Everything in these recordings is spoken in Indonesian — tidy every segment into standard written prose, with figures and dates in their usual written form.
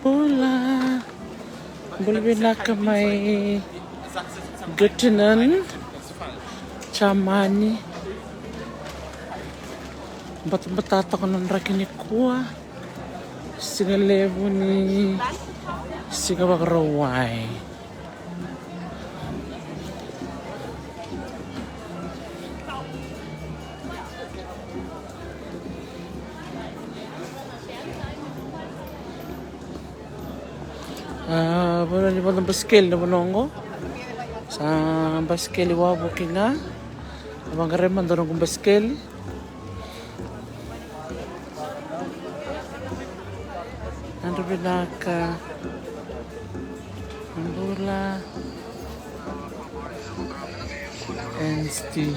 pula bulbina kamay gutinan chamani batata ko ng rakini kuwa sinalevo ni sigawagraway wala ni ng baskel na bunongo sa baskel iwabo kinga abang kareman doon kong baskel ando binaka Mandula and Steve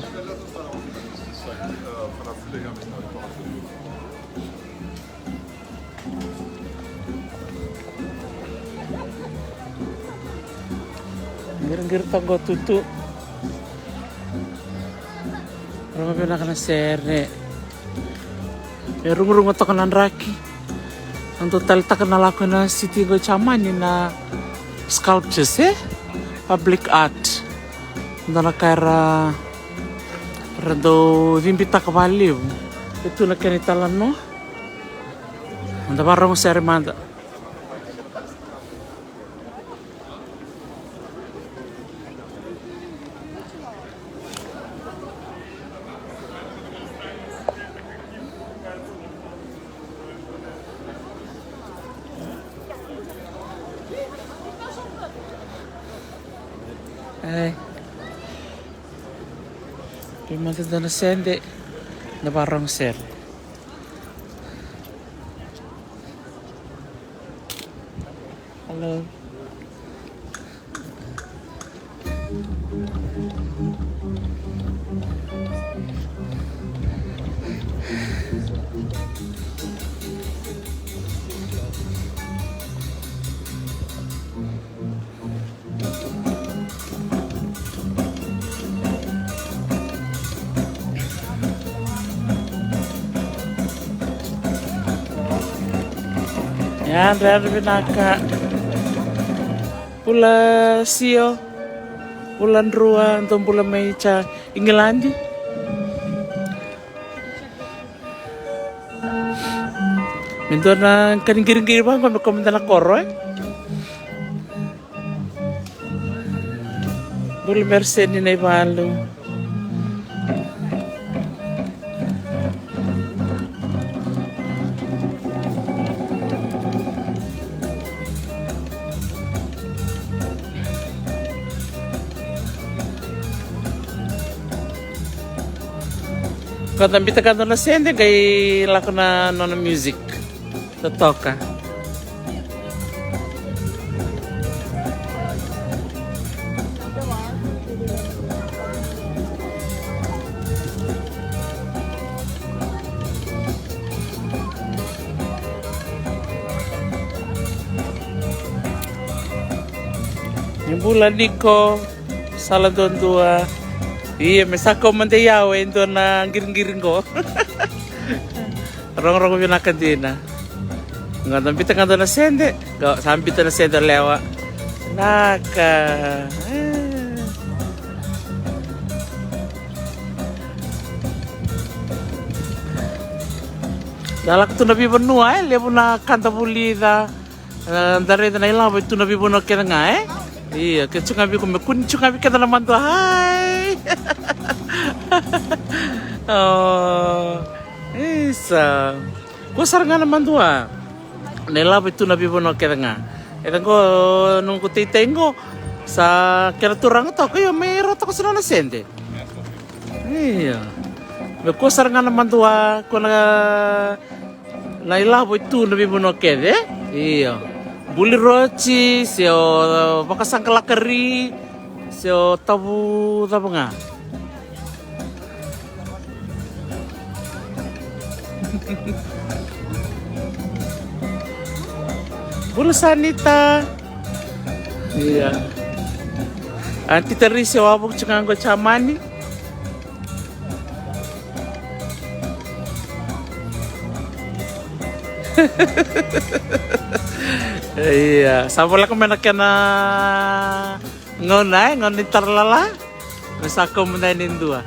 Ngir-ngir tago tutu. Orang pernah kena sere. Rung-rung atau kena raki. Ang total tak kenal aku na city go chamani na sculptures public art. Ndana kara rado vimbita kabaliw. Itu na kanitalan no. Anda barang sere manda. Ay, maganda na sende na parang sir. Hello. Yan, dari binaka pula sio bulan rua untuk pula meja Ingilandi minto na kaning-kiring bang kung komentar na koro buli mersen ni na ibalo Kata bita kata na sende kay lako na nono music totoka. Yung bulan ko salah dua. Iya, mesako mante yawe ito na giring-giring ko. Rong-rong pinakan din na. Nga tampita nga na sende. Sampita na sende lewa. Naka. Dalak tu nabi benua lepo na kanta bulida. Dari na ilang itu nabi benua kena nga Iya, kecungabi ko mekuncungabi kata naman to. Hai. Oh, isa. Ko saranga naman to Nela itu nabi bono kena. Eta ko nung ko titengo sa keraturang to kayo may rota ko sa na sende. Iya. Ko saranga naman to ko na ilabo itu nabi bono kede. Iya. Buli roci, sio bakasang kelakari, sio tabu nga. Bulu sanita. Iya. Anti terisi wabuk cenganggo camani. Iya, sa wala ko menakyan na ngonay, ngon tarlala. Nasa ko muna nindua.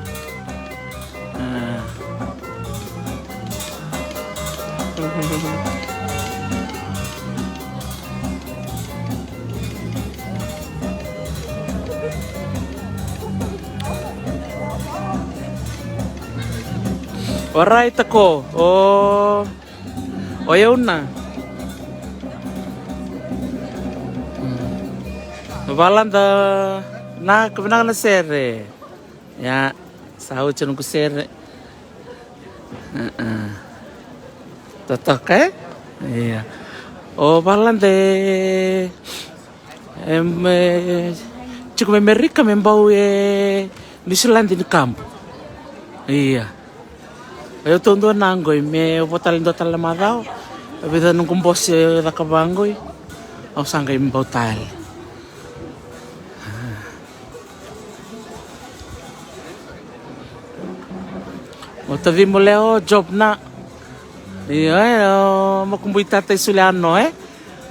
Alright ako. O yun na. Mabalan da na kebenangan na sere. Ya, sahut cenung ku sere. Totok iya. O balan de cukup Amerika membau New Zealand di kampo. Iya. Ayo tundo nangoy me botalin do tal madao. Abida nung kumbos da kabangoy. Au sangay membau tal. O tavi mo leo job na. Iya, makumbuy tatay Suliano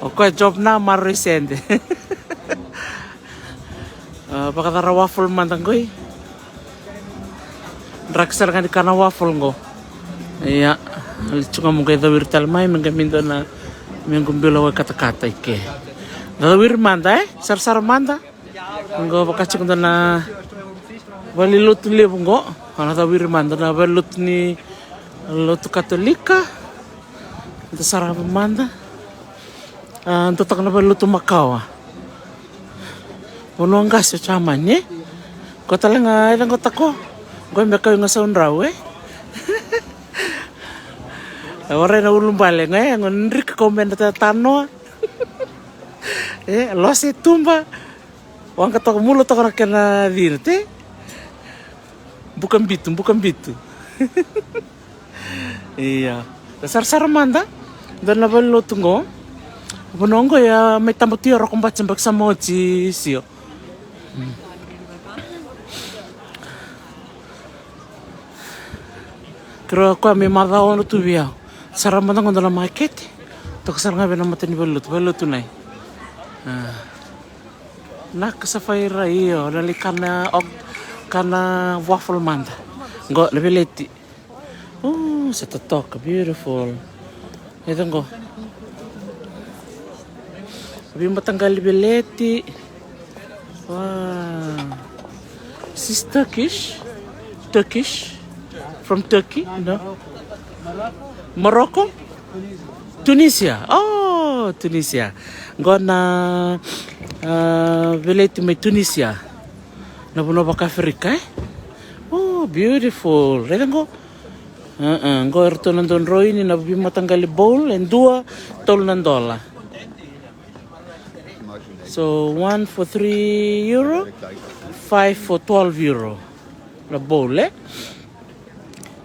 O ko job na maresende. Pakatara waffle mantangoy. Draksar kan kana waffle ngo. Iya, cuma mungkin dawir talmai mengamindo na mengumbilo kata-kata ike. Dawir manda sar-sar manda. Ngo bakacik na balilut lebu ngo. Ana dawir manda na balut ni lutu katolika. Itu sarap manda. Untuk tak na balut makawa. Uno anggas chamanye. Ko talanga ilang kota ko. Ko mbeka yung sa unraw Ora na ulum bale ngon nrik komen tano. Lo se tumba. Wang katok mulut tok kena dirte. Bukan bitu. Iya. Dasar manda. Dan labal lo tunggo. Bonongo ya may tambuti ro kung batsambak sa mochi siyo. Kero ko may madao no tubiya. Sarap man ng dalam market. To kasar nga binamatin balut tunay. Nak sa fire iyo nalikan na kana waffle manda. Go lebih leti. Oh, sa totok beautiful. Ito go. Sabi matanggal lebih leti. Wow. This is Turkish. From Turkey, no? Morocco? Tunisia. Oh, Tunisia. Gona veleti may Tunisia. Nabuno ba Afrika Oh, beautiful. Reden go. Go erto nandon roy ni nabi matanggali bowl and dua tol nandola. So 1 for €3, 5 for €12. La bowl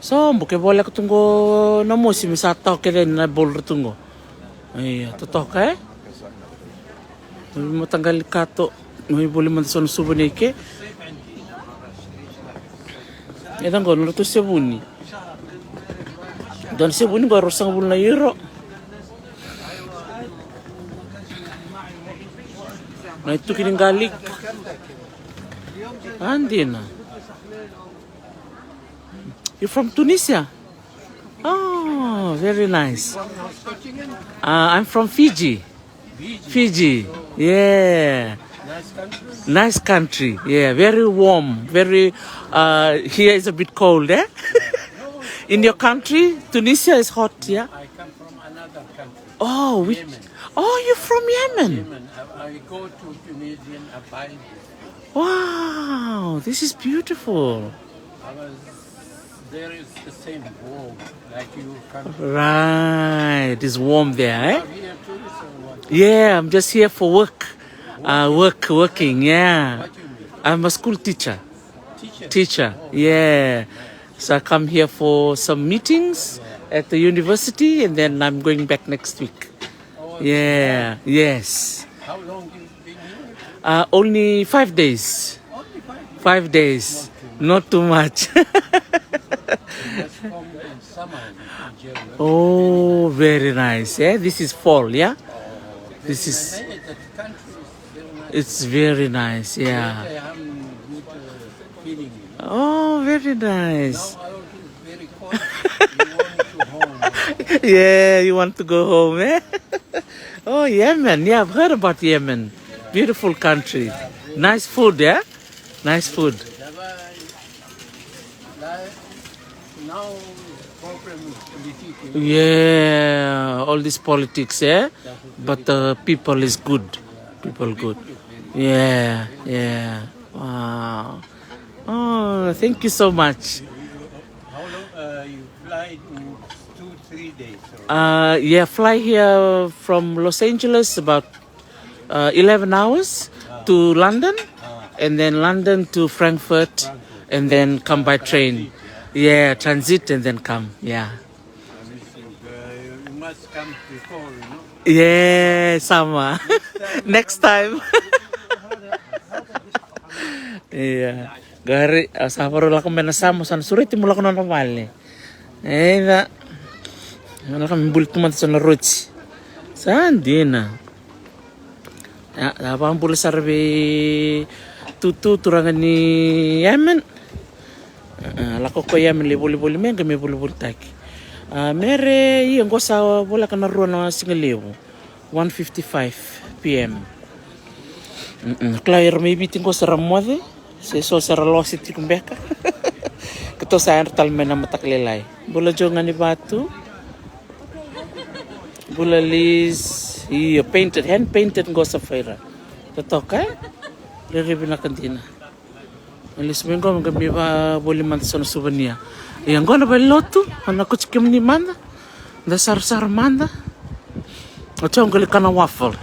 So, buke boleh tunggu namo si misata kaya na bowl tunggu. Iya, totok Mo tanggal kato, may boleh man son subuni ke. Ito ko nuto sebuni. Dan sebuni ko rosang bul na euro. Na itu kining galik. Andina. You're from Tunisia? Oh, very nice. I'm from Fiji. Fiji. Yeah. Nice country. Yeah, very warm. Very. Here is a bit cold, In your country, Tunisia is hot, yeah. I come from another country. Oh, Yemen. Oh, you're from Yemen. Yemen. I go to Tunisian, I buy this. Wow, this is beautiful. There is the same warm like you come Right, it's warm there, here tourist or what? Yeah, I'm just here for work. Working, yeah. What you mean? I'm a school teacher. Teacher? Yeah. So I come here for some meetings at the university and then I'm going back next week. Oh, Yeah, yes. How long you been here? Only 5 days. Only 5 5 days. Not too much. That's from in summer in Germany. Oh, very nice. Yeah, this is fall, yeah? This is, The country is very nice. it's very nice. Yeah. I have good feeling. Oh, very nice. Now out is very cold. You want to home. Yeah, you want to go home, eh? Oh, Yemen. Yeah, I've heard about Yemen. Beautiful country. Nice food, yeah? Nice food. Now problem is politics. Yeah, all this politics, yeah? But people is good. People good. Yeah, yeah. Wow. Oh, thank you so much. How long you fly in 2-3 days? Or? Yeah, fly here from Los Angeles about 11 hours to London, and then London to Frankfurt, and then come by train. Yeah, transit and then come. Yeah. You must come before, you know. Yeah, sama. Next time. Iya. Gari sabaru la kami nasamo san suriti mula kono normale. Na. Wala kami bulit tuman sa rochi. Sandina. Ya, apa pula sarbe tutu turangan ni Yemen. Lako ko Yemen libuli menga me buli taki. Mere iyo ngosa wala kana ruana singalewo 1:55 p.m. Claro, maybe tingo sa ramode, se so sa ralosi tikumbeka. Kato sa talmen na mataklilay. Bula jonga ni batu. Bula lis, iyo painted, hand painted ngo sa feira. Kato kay, liribi na kantina. Alis minggo mga ba boli man sa souvenir. Yang go na ba loto, ana ko chikim ni manda. Da sar manda. O chongo le kana waffle.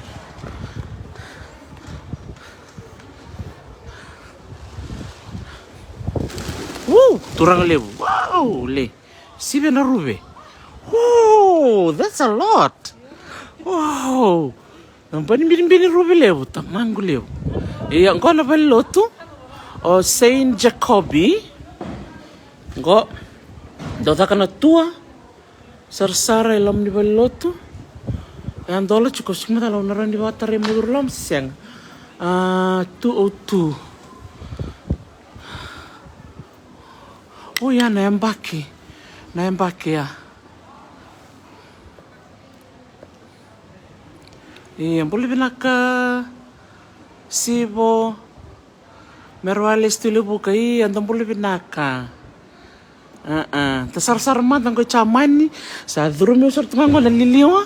Turang lebu. Wow, le. Sibe na rube. Wow, that's a lot. Wow. Nampani bini rube lebu, tamangu lebu. Yang ko na ba loto? O Saint Jacobi. Go. Dota kana tua. Sarsara ilam ni ba loto? Yang dola cukup semua kalau naran di water yang mudur lam siang. 202. Oh ya, naembake ya. Iya, boleh binaka sibo merwales tulu bukai, antam boleh binaka. Tasar mat angko chamani, sa durumi usor tungango na liliwa.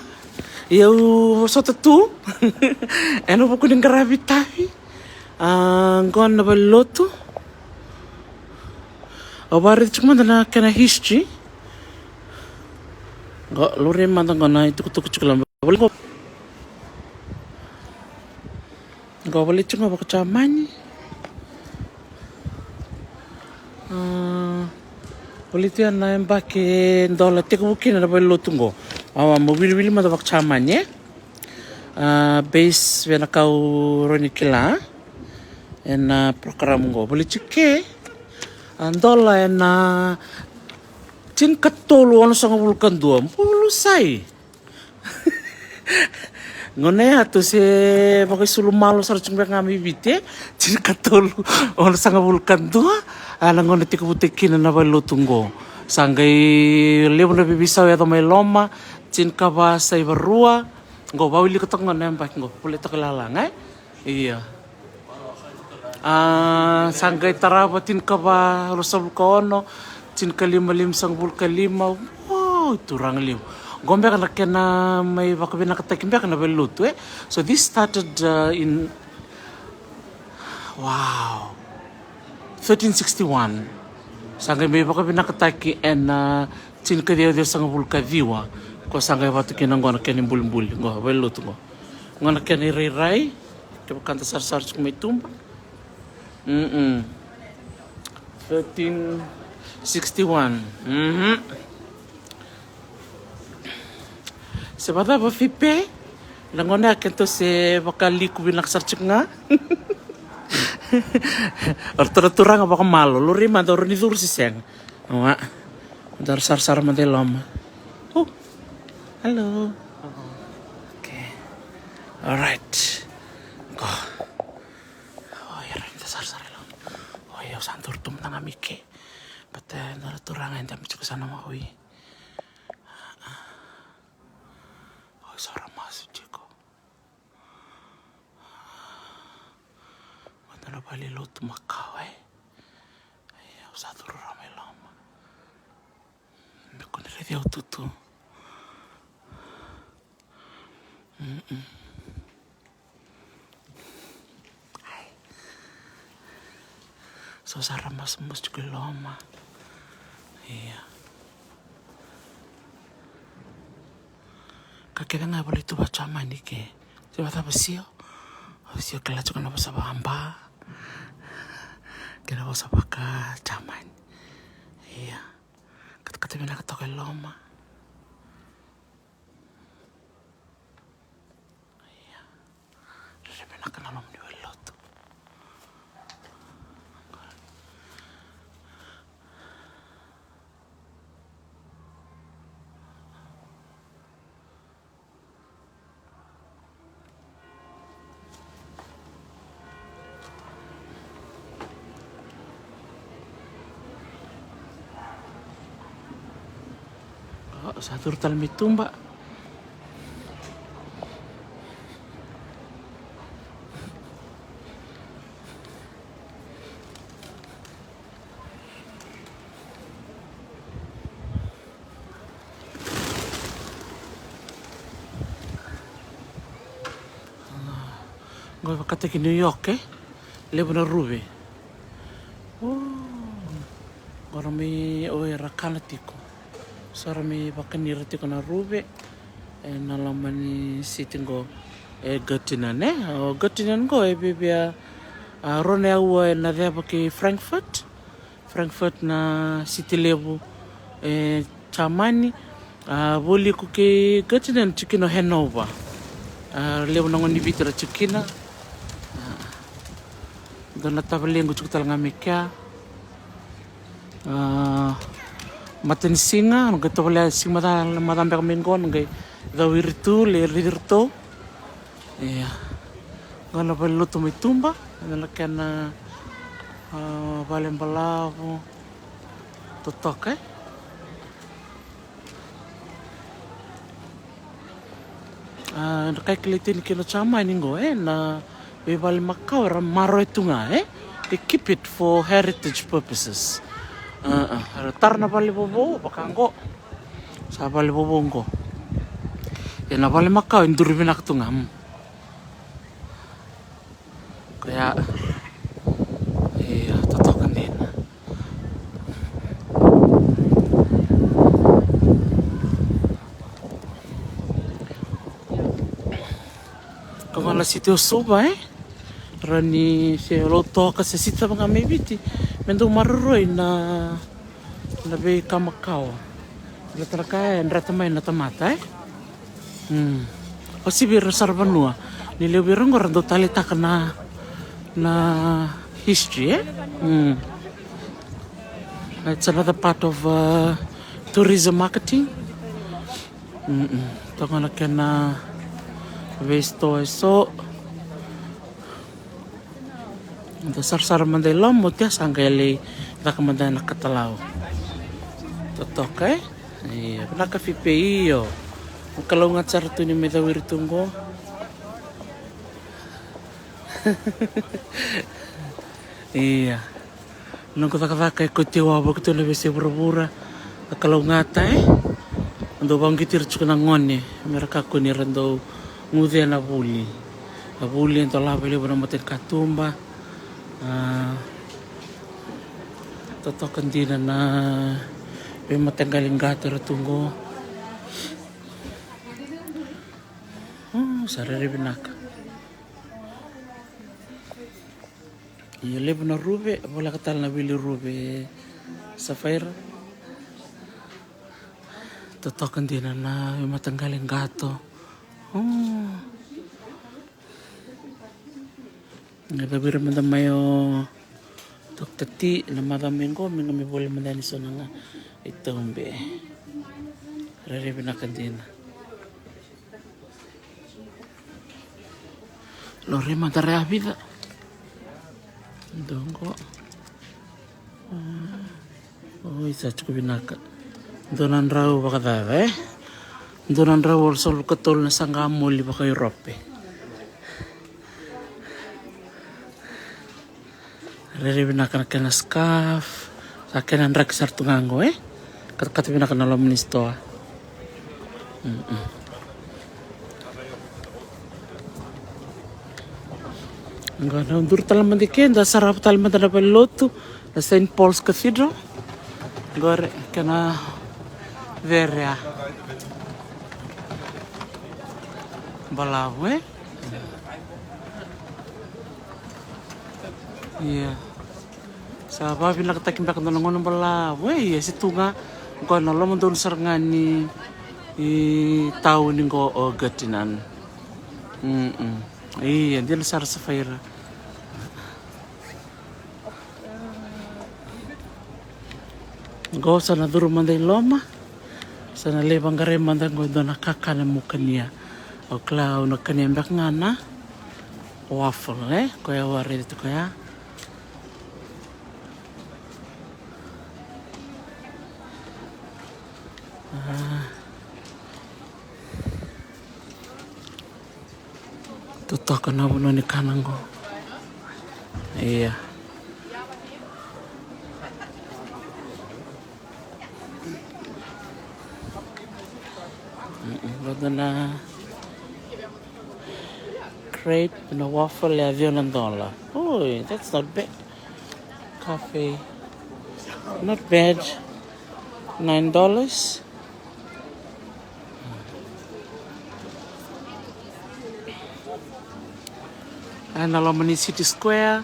Iyo sota tu. Eno buku ding gravitavi. Ngon na baloto. Awarit cuma dana kena history. Gak lori mantang kena itu kutuk cukulam. Boleh kok. Gak boleh cuma baca camanya. Boleh tu yang lain pakai dolar tiga bukin ada boleh lo tunggu. Mobil mantang baca camanya. Base vena kau ronikila. En program go boleh cike. Andola na tin katolo ano sa vulkan dua pulu sai ngone ato se pakai sulu malo sar cungbe ngami bite tin katolo ano sa vulkan dua ala ngone tiku butekin na balo tunggo sangai lebu na bibisa ya to may loma tin kaba sai barua ngo bawili ko tong ngone mbak ngo puli to kilala ngai iya sanggay tarabatin ka ba rusab ko no tin kalimalim sang bul kalima wow turang lim gombe kana kena may baka binakatakin ba kana beluto so this started in 1361 sanggay may baka binakataki and tin kadiyo sang bul kadiwa ko sanggay batu kinang gona kenin bulbul ngo beluto ngo ngona keni rai kanta sar may tumba 1361. Sebab apa fipe? Langona kento se bakali kubinak sarcik nga. Turang apa kemalo? Luri mandor ni dur si seng. Wa. Dar sar mandelom. Oh. Halo. Okay. Alright. Ko. Oh, ya renta sar-sar lang. Oh, ya santur tum tanga mike. Pate na turangan dami ko sana mahui. Oh, sarang masuk ciko. Wala bali lo tumakau Ya santur ramai lama. Ko nire dia tutu. So sarang mas juga lama. Iya. Kakek nga boleh tu baca mani ke. Siapa tahu sio. Sio kala juga na basa bamba. Kena basa baka caman. Iya. Kata-kata mina katoke loma. Iya. Rere mina kana lom ni welotu. Satu tal mitumba. Gue kata ke New York levo na rube. Ora mi rakana tiko. Sara mi bakanira tiko na rube. Na lamani sitingo gatinan o gatinan go bibia rone au na dia ke Frankfurt na city level chamani boli ku ke gatinan tikino Hanover levo na ngoni vitra tikina dona tabalengo tukutal ngamika maten singa no gato wala sing madam ba mingon ngai da wirtu le rirto ya ngana bello to mitumba ngana kana valen balavo totoke kai klitin kino chama ningo na we val makau maro itunga they keep it for heritage purposes. Tar na bali bobo bakango sa bali bobongo na bali makau indurbi naktunga kaya totokan din kung sitio soba rani se lo toka se sita mga mebiti mendo maruroi na be kamakao la traka ndrata mai na tamata o sibir sarvanua ni le birongo rando tali takana na history it's another part of tourism marketing tangana kena vesto so dasar mandai lam motia sanggale nakamanda nakatalau totok iya naka fipe iyo kalau ngacar tu ni medawir tunggo iya nung kata ko tiwa ba ko na bese burabura kalau ngata ando bang kitir chukuna ngone mereka ko ni rando ngude na buli ento la bele bona moten katumba totokan din na matanggaling gato tunggo sarili binaka levo na rube wala katal na bili rube Sapphire totokan din na matanggaling gato Nagabira man mayo toktati na madamingo mingo mi boleh mandani sonanga itombe rere binakandina Lo rimatare a vida. Dongo. Oh, isa cukup binaka. Donan raw baka dave. Donan raw sol katol na sangamol baka Europe. Rere binaka na kana scarf. Sa kanan rak sartungango Kat binaka na lo ministo. Ngana undur talaman diken da sarap talaman da lotu da St. Paul's Cathedral. Gore kana veria. Balawe. Iya. Sa babi nakatakim bak nongon balawe iya situ nga ko na lo mundur sarngani tahun ko gatinan. Iya, dia lesar sefaira. Go sana duru mandai loma. Sana lebang gare mandai go dona kakana mukania. O klau no kania mbak ngana. Waffle ko ya wari itu ko ya. Tutok kana buno ni kanango. Iya. Bago na crate na waffle ya $1. Oh, that's not bad. Coffee. Not bad. $9. Nalo mani City Square.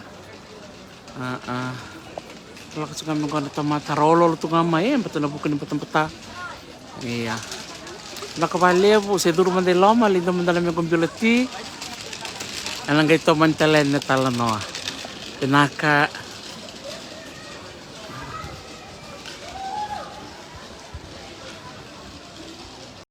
Kalau kesukaan menggunakan tomata rolo tu ngamai, betul nak bukan tempat. Iya. Nak kembali bu, saya dulu mandai lama, linda mandalam yang komputer. Alang gay to mantalan na talanoa. Pinaka